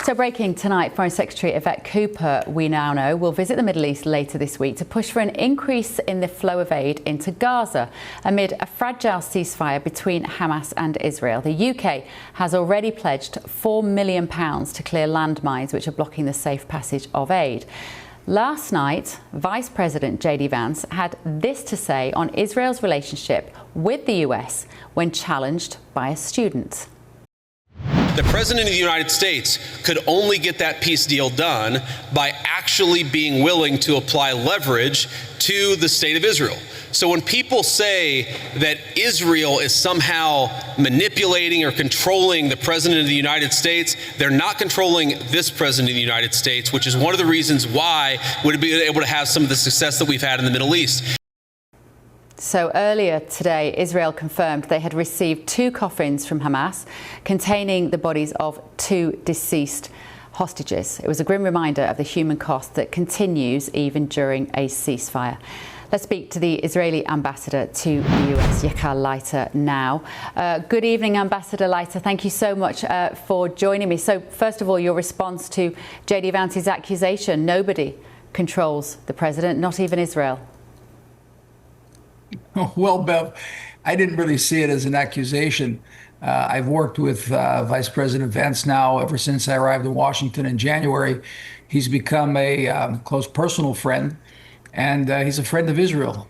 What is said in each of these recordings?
So breaking tonight, Foreign Secretary Yvette Cooper, we now know, will visit the Middle East later this week to push for an increase in the flow of aid into Gaza amid a fragile ceasefire between Hamas and Israel. The UK has already pledged £4 million to clear landmines which are blocking the safe passage of aid. Last night, Vice President J.D. Vance had this to say on Israel's relationship with the US when challenged by a student. The President of the United States could only get that peace deal done by actually being willing to apply leverage to the state of Israel. So when people say that Israel is somehow manipulating or controlling the President of the United States, they're not controlling this President of the United States, which is one of the reasons why we'd be able to have some of the success that we've had in the Middle East. So earlier today, Israel confirmed they had received 2 coffins from Hamas containing the bodies of 2 deceased hostages. It was a grim reminder of the human cost that continues even during a ceasefire. Let's speak to the Israeli ambassador to the US, Yechiel Leiter, now. Good evening, Ambassador Leiter. Thank you so much for joining me. So first of all, your response to J.D. Vance's accusation: nobody controls the president, not even Israel. Well, Bev, I didn't really see it as an accusation. I've worked with Vice President Vance now ever since I arrived in Washington in January. He's become a close personal friend, and he's a friend of Israel.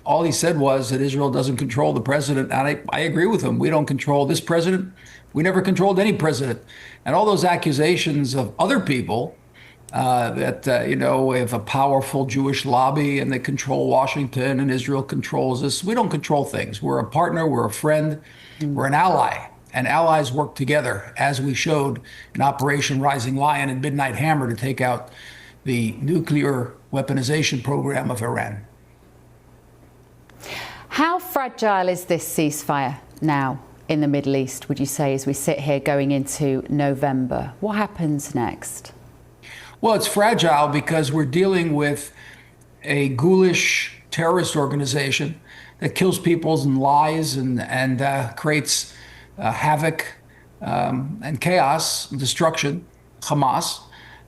All he said was that Israel doesn't control the president, and I agree with him. We don't control this president. We never controlled any president. And all those accusations of other people we have a powerful Jewish lobby and they control Washington and Israel controls us. We don't control things. We're a partner, we're a friend, we're an ally, and allies work together, as we showed in Operation Rising Lion and Midnight Hammer to take out the nuclear weaponization program of Iran. How fragile is this ceasefire now in the Middle East, would you say, as we sit here going into November? What happens next? Well, it's fragile because we're dealing with a ghoulish terrorist organization that kills people and lies and creates havoc and chaos and destruction. Hamas,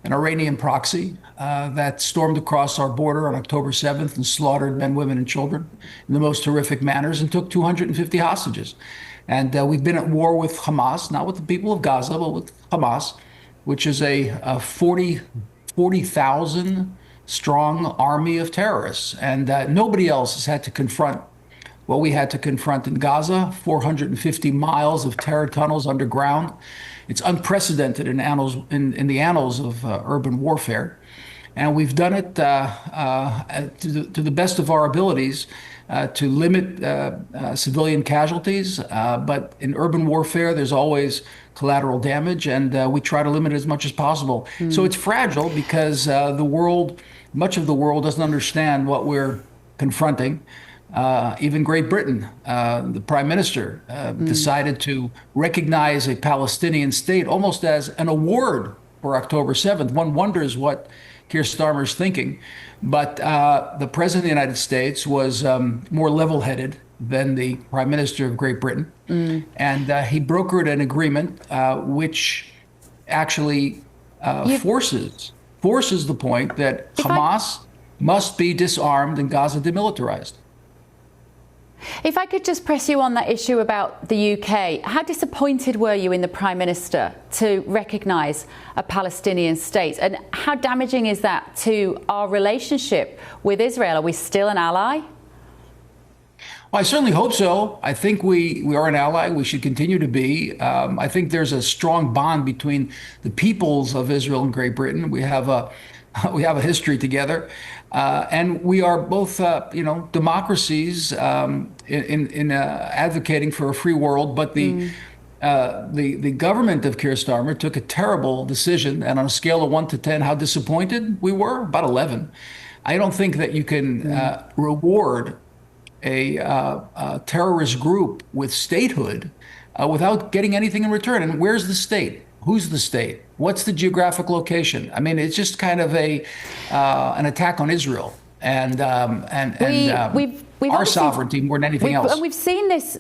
an Iranian proxy that stormed across our border on October 7th and slaughtered men, women, and children in the most horrific manners and took 250 hostages. And we've been at war with Hamas, not with the people of Gaza, but with Hamas, which is a 40,000 strong army of terrorists. And nobody else has had to confront what we had to confront in Gaza, 450 miles of terror tunnels underground. It's unprecedented in the annals of urban warfare. And we've done it to the best of our abilities to limit civilian casualties. But in urban warfare, there's always collateral damage, and we try to limit it as much as possible. So it's fragile because much of the world doesn't understand what we're confronting. Even Great Britain, the Prime Minister, decided to recognize a Palestinian state almost as an award for October 7th. One wonders what Keir Starmer is thinking. But the President of the United States was more level-headed than the Prime Minister of Great Britain. And he brokered an agreement which actually forces the point that Hamas must be disarmed and Gaza demilitarized. If I could just press you on that issue about the UK, how disappointed were you in the Prime Minister to recognise a Palestinian state? And how damaging is that to our relationship with Israel? Are we still an ally? Well, I certainly hope so. I think we are an ally. We should continue to be. I think there's a strong bond between the peoples of Israel and Great Britain. We have a history together, and we are both, democracies in advocating for a free world. But the government of Keir Starmer took a terrible decision, and on a scale of 1 to 10, how disappointed we were? About 11. I don't think that you can reward a terrorist group with statehood without getting anything in return. And where's the state? Who's the state? What's the geographic location? I mean, it's just kind of an attack on Israel and our sovereignty more than anything else. And we've seen this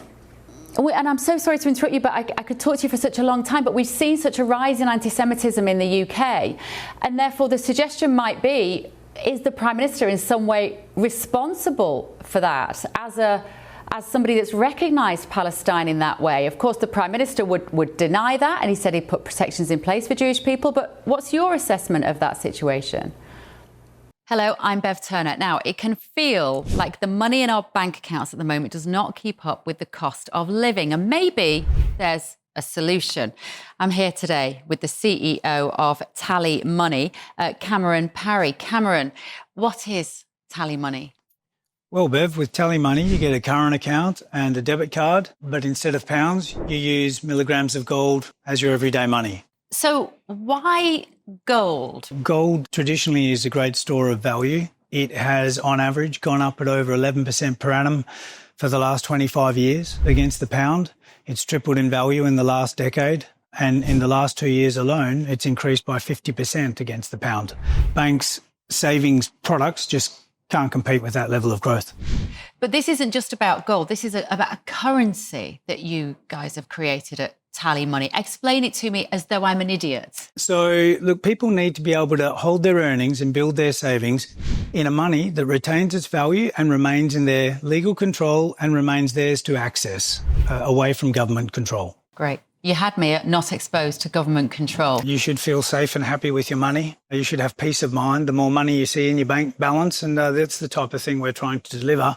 And I'm so sorry to interrupt you, but I could talk to you for such a long time, but we've seen such a rise in anti-Semitism in the UK. And therefore the suggestion might be, is the Prime Minister in some way responsible for that as somebody that's recognised Palestine in that way? Of course, the Prime Minister would deny that, and he said he'd put protections in place for Jewish people. But what's your assessment of that situation? Hello, I'm Bev Turner. Now, it can feel like the money in our bank accounts at the moment does not keep up with the cost of living. And maybe there's a solution. I'm here today with the CEO of TallyMoney, Cameron Parry. Cameron, what is TallyMoney? Well, Bev, with TallyMoney, you get a current account and a debit card, but instead of pounds, you use milligrams of gold as your everyday money. So why gold? Gold traditionally is a great store of value. It has, on average, gone up at over 11% per annum for the last 25 years against the pound. It's tripled in value in the last decade. And in the last 2 years alone, it's increased by 50% against the pound. Banks' savings products just can't compete with that level of growth. But this isn't just about gold. This is about a currency that you guys have created at TallyMoney. Explain it to me as though I'm an idiot. So, look, people need to be able to hold their earnings and build their savings in a money that retains its value and remains in their legal control and remains theirs to access, away from government control. Great. You had me at not exposed to government control. You should feel safe and happy with your money. You should have peace of mind. The more money you see in your bank balance, and that's the type of thing we're trying to deliver,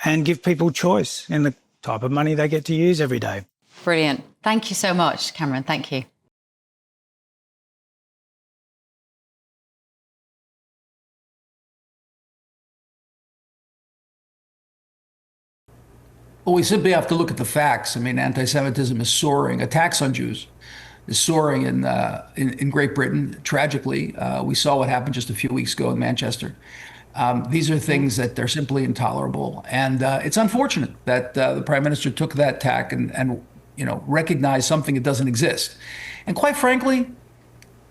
and give people choice in the type of money they get to use every day. Brilliant. Thank you so much, Cameron. Thank you. Well, we simply have to look at the facts. I mean, anti-Semitism is soaring. Attacks on Jews is soaring in Great Britain. Tragically, we saw what happened just a few weeks ago in Manchester. These are things that are simply intolerable, and it's unfortunate that the Prime Minister took that tack and recognized something that doesn't exist. And quite frankly,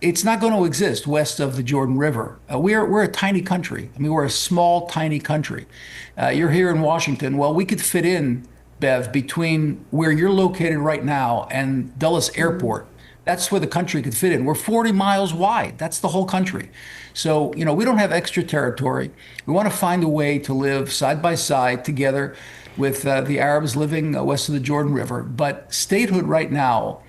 it's not going to exist west of the Jordan River. We're a tiny country. I mean, we're a small, tiny country. You're here in Washington. Well, we could fit in, Bev, between where you're located right now and Dulles Airport. That's where the country could fit in. We're 40 miles wide. That's the whole country. So, we don't have extra territory. We want to find a way to live side by side together with the Arabs living west of the Jordan River. But statehood right now,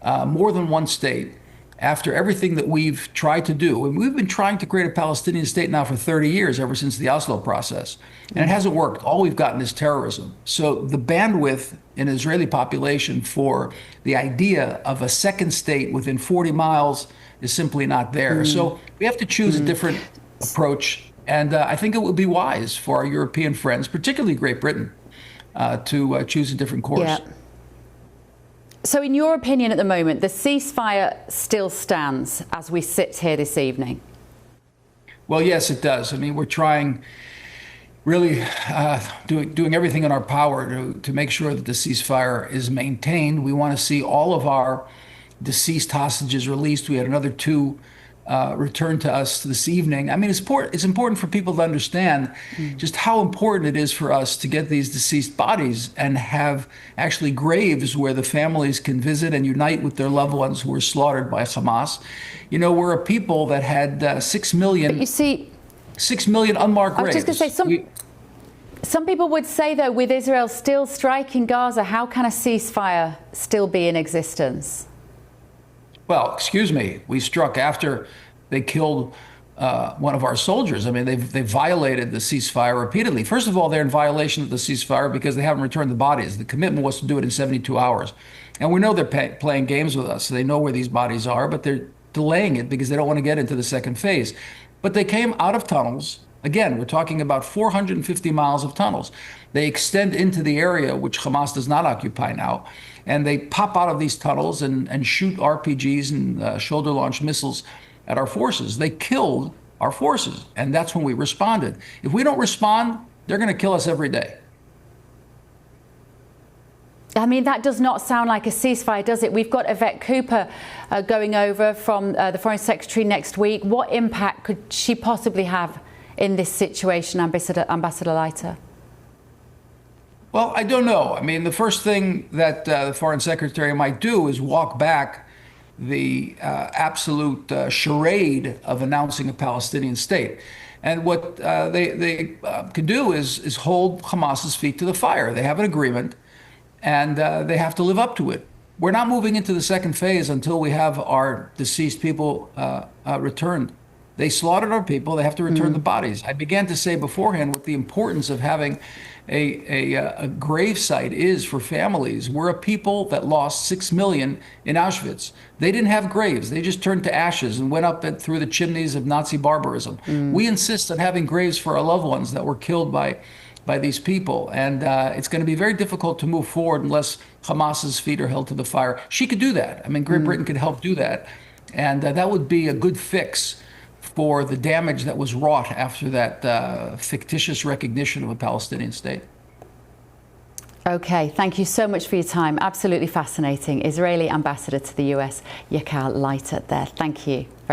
more than one state, after everything that we've tried to do, and we've been trying to create a Palestinian state now for 30 years, ever since the Oslo process, and it hasn't worked. All we've gotten is terrorism. So the bandwidth in the Israeli population for the idea of a second state within 40 miles is simply not there. So we have to choose a different approach. And I think it would be wise for our European friends, particularly Great Britain, to choose a different course. Yeah. So in your opinion at the moment, the ceasefire still stands as we sit here this evening? Well, yes, it does. I mean, we're trying really doing everything in our power to make sure that the ceasefire is maintained. We want to see all of our deceased hostages released. We had another 2 returned to us this evening. I mean, it's important for people to understand just how important it is for us to get these deceased bodies and have actually graves where the families can visit and unite with their loved ones who were slaughtered by Hamas. We're a people that had 6 million. But you see, 6 million unmarked graves. I was just going to say, some people would say, though, with Israel still striking Gaza, how can a ceasefire still be in existence? Well, excuse me, we struck after they killed one of our soldiers. I mean, they've violated the ceasefire repeatedly. First of all, they're in violation of the ceasefire because they haven't returned the bodies. The commitment was to do it in 72 hours. And we know they're playing games with us. They know where these bodies are, but they're delaying it because they don't want to get into the second phase. But they came out of tunnels. Again, we're talking about 450 miles of tunnels. They extend into the area, which Hamas does not occupy now. And they pop out of these tunnels and shoot RPGs and shoulder-launched missiles at our forces. They killed our forces, and that's when we responded. If we don't respond, they're going to kill us every day. I mean, that does not sound like a ceasefire, does it? We've got Yvette Cooper going over from the Foreign Secretary next week. What impact could she possibly have in this situation, Ambassador Leiter? Well, I don't know. I mean, the first thing that the foreign secretary might do is walk back the absolute charade of announcing a Palestinian state. And what they could do is hold Hamas's feet to the fire. They have an agreement, and they have to live up to it. We're not moving into the second phase until we have our deceased people returned. They slaughtered our people. They have to return the bodies. I began to say beforehand what the importance of having a grave site is for families. We're a people that lost 6 million in Auschwitz. They didn't have graves. They just turned to ashes and went up through the chimneys of Nazi barbarism. We insist on having graves for our loved ones that were killed by these people. And it's going to be very difficult to move forward unless Hamas's feet are held to the fire. She could do that. I mean, Great Britain could help do that. And that would be a good fix for the damage that was wrought after that fictitious recognition of a Palestinian state. Okay, thank you so much for your time. Absolutely fascinating. Israeli ambassador to the US, Yechiel Leiter there. Thank you very